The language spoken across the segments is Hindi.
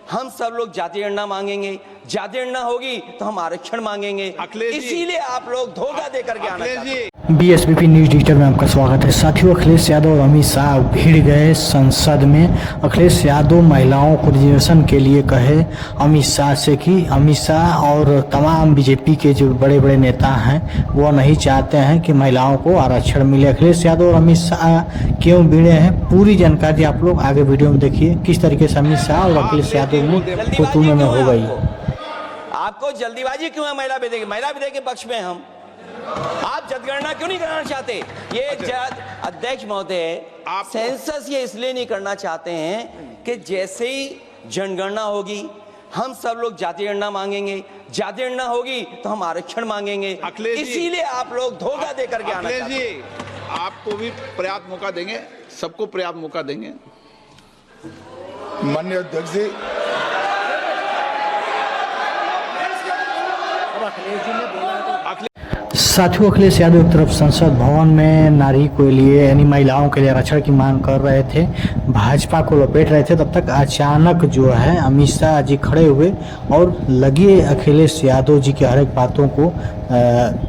हम सब लोग जाति गणना मांगेंगे, जाति गणना होगी तो हम आरक्षण मांगेंगे। इसीलिए आप लोग धोखा दे करके आना चाहते हैं। BSBP न्यूज डिजिटल में आपका स्वागत है। साथियों, अखिलेश यादव और अमित शाह भिड़ गए संसद में। अखिलेश यादव महिलाओं को रिजर्वेशन के लिए कहे अमित शाह से कि अमित शाह और तमाम बीजेपी के जो बड़े बड़े नेता हैं वो नहीं चाहते हैं कि महिलाओं को आरक्षण मिले। अखिलेश यादव और अमित शाह क्यों भिड़े हैं, पूरी जानकारी आप लोग आगे वीडियो में देखिए किस तरीके से अमित शाह और अखिलेश यादव में कुतुमे में हो गई। आपको जल्दीबाजी क्यों है महिला विधेयक के पक्ष में? हम आप जनगणना क्यों नहीं कराना चाहते? ये अध्यक्ष महोदय, सेंसस ये इसलिए नहीं करना चाहते हैं कि जैसे ही जनगणना होगी हम सब लोग जाति गणना मांगेंगे, जाति गणना होगी तो हम आरक्षण मांगेंगे। इसीलिए आप लोग धोखा दे करके आना चाहते हैं। आपको भी पर्याप्त मौका देंगे, सबको पर्याप्त मौका देंगे। माननीय अध्यक्ष जी, साथियों, अखिलेश यादव एक तरफ संसद भवन में नारी के लिए यानी महिलाओं के लिए आरक्षण की मांग कर रहे थे, भाजपा को लपेट रहे थे, तब तक अचानक जो है अमित शाह जी खड़े हुए और लगे अखिलेश यादव जी की हर एक बातों को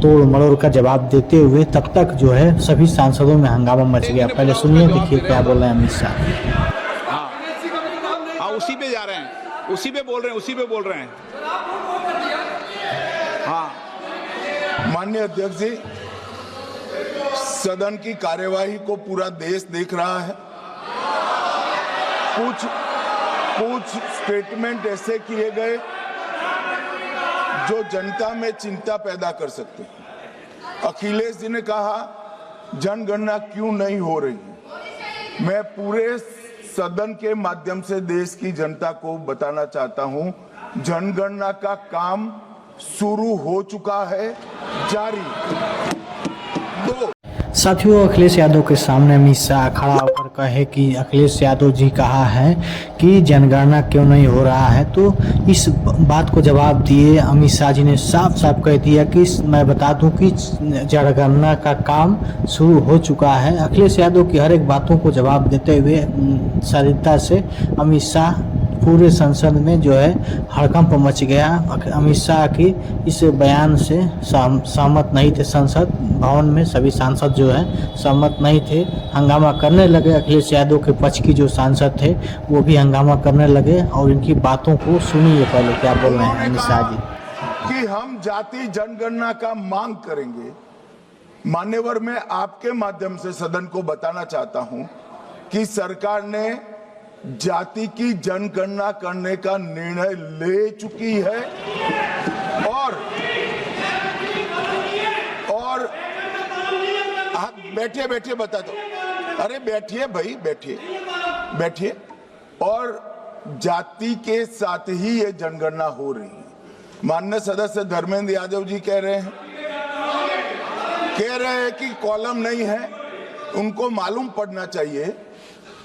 तोड़ मरोड़ का जवाब देते हुए। तब तक जो है सभी सांसदों में हंगामा मच गया। पहले सुनिए, देखिए क्या बोल रहे हैं अमित शाह। हाँ, उसी पे जा रहे हैं, उसी पे बोल रहे हैं। हाँ, माननीय अध्यक्ष जी, सदन की कार्यवाही को पूरा देश देख रहा है। कुछ स्टेटमेंट ऐसे किए गए जो जनता में चिंता पैदा कर सकते हैं। अखिलेश जी ने कहा जनगणना क्यों नहीं हो रही है। मैं पूरे सदन के माध्यम से देश की जनता को बताना चाहता हूं, जनगणना का काम शुरू हो चुका है, जारी। साथियों, अखिलेश यादव के सामने अमित शाह खड़ा होकर कहे कि अखिलेश यादव जी कहा है कि जनगणना क्यों नहीं हो रहा है, तो इस बात को जवाब दिए अमित शाह जी ने साफ साफ कह दिया कि मैं बता दूं कि जनगणना का काम शुरू हो चुका है। अखिलेश यादव की हर एक बातों को जवाब देते हुए शालीनता से अमित शाह पूरे संसद में जो है हड़कंप मच गया। अमित शाह की इस बयान से सहमत नहीं थे, संसद भवन में सभी सांसद जो है सहमत नहीं थे, हंगामा करने लगे। अखिलेश यादव के पक्ष की जो सांसद थे वो भी हंगामा करने लगे और इनकी बातों को सुनिए पहले क्या बोल रहे हैं अमित शाह जी। कि हम जाति जनगणना का मांग करेंगे। मान्यवर, मैं आपके माध्यम से सदन को बताना चाहता हूं कि सरकार ने जाति की जनगणना करने का निर्णय ले चुकी है और आप बैठिए बता दो। अरे बैठिए भाई, बैठिए। और जाति के साथ ही ये जनगणना हो रही है। माननीय सदस्य धर्मेंद्र यादव जी कह रहे हैं कि कॉलम नहीं है। उनको मालूम पड़ना चाहिए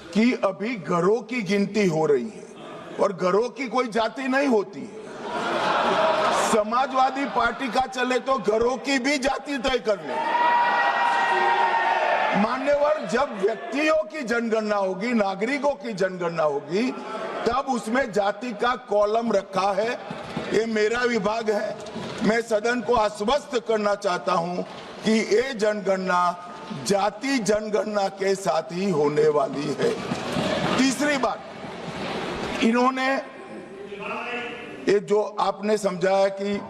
कि अभी घरों की गिनती हो रही है और घरों की कोई जाति नहीं होती है। समाजवादी पार्टी का चले तो घरों की भी जाति तय कर ले। मान्यवर, जब व्यक्तियों की जनगणना होगी, नागरिकों की जनगणना होगी, तब उसमें जाति का कॉलम रखा है। ये मेरा विभाग है। मैं सदन को आश्वस्त करना चाहता हूं कि ये जनगणना जाति जनगणना के साथ ही होने वाली है। तीसरी बात, इन्होंने ये जो आपने समझाया कि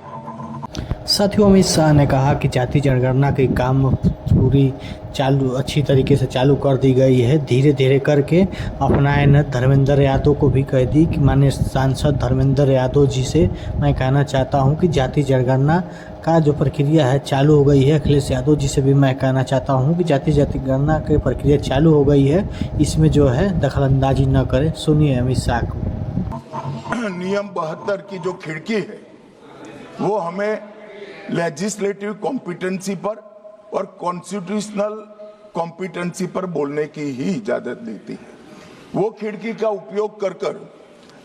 साथियों, अमित शाह ने कहा कि जाति जनगणना के काम पूरी अच्छी तरीके से चालू कर दी गई है, धीरे धीरे करके अपनाए न। धर्मेंद्र यादव को भी कह दी कि माननीय सांसद धर्मेंद्र यादव जी से मैं कहना चाहता हूं कि जाति जनगणना का जो प्रक्रिया है चालू हो गई है। अखिलेश यादव जी से भी मैं कहना चाहता हूं कि जाति जनगणना की प्रक्रिया चालू हो गई है, इसमें जो है दखलंदाजी न करें। सुनिए अमित शाह को। नियम 72 की जो खिड़की है वो हमें लेजिस्लेटिव कॉम्पिटेंसी पर और कॉन्स्टिट्यूशनल कॉम्पिटेंसी पर बोलने की ही इजाजत देती है। वो खिड़की का उपयोग कर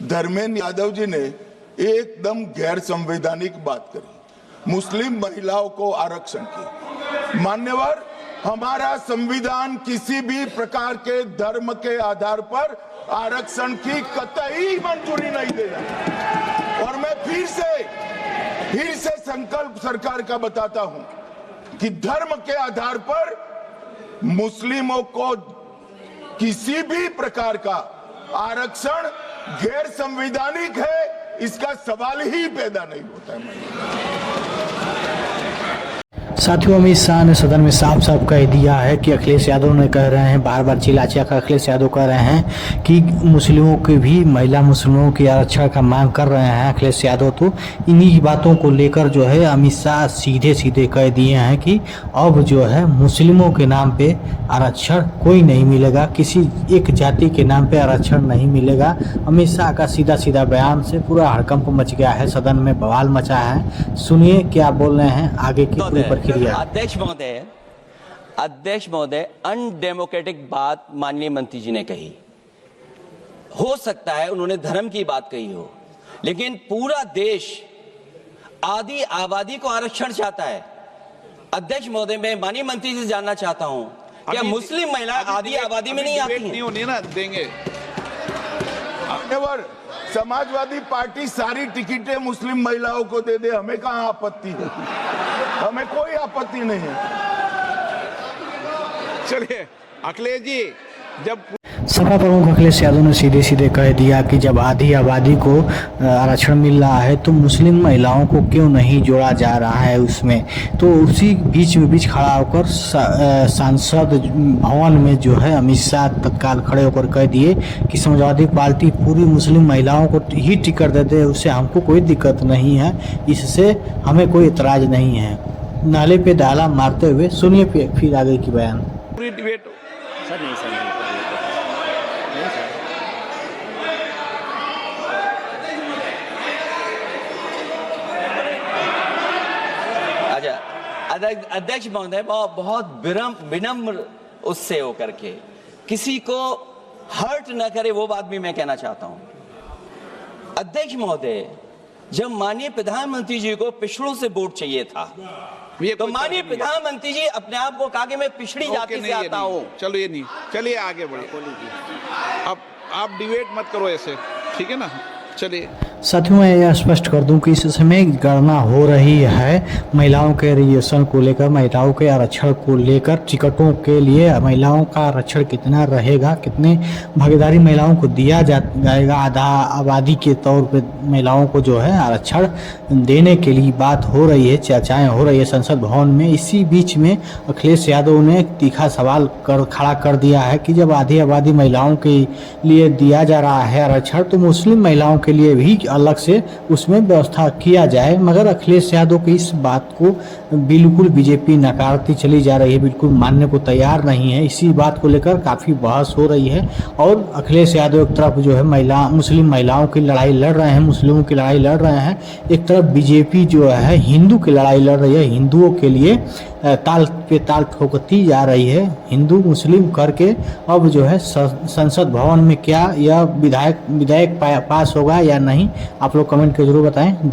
धर्मेंद्र यादव जी ने एकदम गैर संवैधानिक बात करी, मुस्लिम महिलाओं को आरक्षण की। मान्यवर, हमारा संविधान किसी भी प्रकार के धर्म के आधार पर आरक्षण की कतई मंजूरी नहीं देना। और मैं फिर से संकल्प सरकार का बताता हूं कि धर्म के आधार पर मुस्लिमों को किसी भी प्रकार का आरक्षण गैर संवैधानिक है, इसका सवाल ही पैदा नहीं होता है। साथियों, अमित शाह ने सदन में साफ साफ कह दिया है कि अखिलेश यादव ने कह रहे हैं, बार बार चिल्ला कर अखिलेश यादव कह रहे हैं कि मुस्लिमों के भी महिला मुस्लिमों के आरक्षण का मांग कर रहे हैं अखिलेश यादव। तो इन्हीं बातों को लेकर जो है अमित शाह सीधे सीधे कह दिए हैं कि अब जो है मुस्लिमों के नाम पे आरक्षण कोई नहीं मिलेगा, किसी एक जाति के नाम पे आरक्षण नहीं मिलेगा। अमित शाह का सीधा सीधा बयान से पूरा हड़कंप मच गया है, सदन में बवाल मचा है। सुनिए क्या बोल रहे हैं, आगे की पूरी प्रक्रिया। अध्यक्ष महोदय अनडेमोक्रेटिक बात माननीय मंत्री जी ने कही। हो सकता है उन्होंने धर्म की बात कही हो, लेकिन पूरा देश आदि आबादी को आरक्षण चाहता है। अध्यक्ष महोदय, मैं माननीय मंत्री जी से जानना चाहता हूं, क्या मुस्लिम महिला आदि आबादी में नहीं आती है? नहीं होनी ना देंगे। समाजवादी पार्टी सारी टिकटें मुस्लिम महिलाओं को दे दे, हमें कहां आपत्ति है? हमें कोई आपत्ति नहीं है। चलिए अखिलेश जी, जब सपा प्रमुख अखिलेश यादव ने सीधे सीधे कह दिया कि जब आधी आबादी को आरक्षण मिल रहा है तो मुस्लिम महिलाओं को क्यों नहीं जोड़ा जा रहा है उसमें। तो उसी बीच खड़ा होकर सांसद भवन में जो है अमित शाह तत्काल खड़े होकर कह दिए कि समाजवादी पार्टी पूरी मुस्लिम महिलाओं को ही टिकट देते हैं, उससे हमको कोई दिक्कत नहीं है, इससे हमें कोई इतराज नहीं है। नाले पे डाला मारते हुए सुनिए फिर आगे की बयान। पूरी डिबेट अध्यक्ष महोदय, बहुत विनम्र उससे होकर के किसी को हर्ट न करे वो बात भी मैं कहना चाहता हूं। अध्यक्ष महोदय, जब माननीय प्रधानमंत्री जी को पिछड़ों से वोट चाहिए था तो माननीय प्रधानमंत्री जी अपने आप को कहा कि मैं पिछड़ी जाति से आता हूं। चलो ये नहीं, चलिए आगे बढ़िए। अब आप डिबेट मत करो ऐसे, ठीक है ना? चलिए साथियों, मैं यह स्पष्ट कर दूं कि इस समय गणना हो रही है महिलाओं के रिजर्वेशन को लेकर, महिलाओं के आरक्षण को लेकर, टिकटों के लिए महिलाओं का आरक्षण कितना रहेगा, कितने भागीदारी महिलाओं को दिया जाएगा। आधा आबादी के तौर पे महिलाओं को जो है आरक्षण देने के लिए बात हो रही है, चर्चाएं हो रही है संसद भवन में। इसी बीच में अखिलेश यादव ने तीखा सवाल खड़ा कर दिया है कि जब आधी आबादी महिलाओं के लिए दिया जा रहा है आरक्षण तो मुस्लिम महिलाओं के लिए भी अलग से उसमें व्यवस्था किया जाए। मगर अखिलेश यादव की इस बात को बिल्कुल बीजेपी नकारती चली जा रही है, बिल्कुल मानने को तैयार नहीं है। इसी बात को लेकर काफ़ी बहस हो रही है और अखिलेश यादव एक तरफ जो है मुस्लिम महिलाओं की लड़ाई लड़ रहे हैं, मुस्लिमों की लड़ाई लड़ रहे हैं, एक तरफ बीजेपी जो है हिंदू की लड़ाई लड़ रही है, हिंदुओं के लिए ताल पे ताल ठोकती जा रही है, हिंदू मुस्लिम करके। अब जो है संसद भवन में क्या यह विधेयक पास होगा या नहीं, आप लोग कमेंट के जरूर बताएं।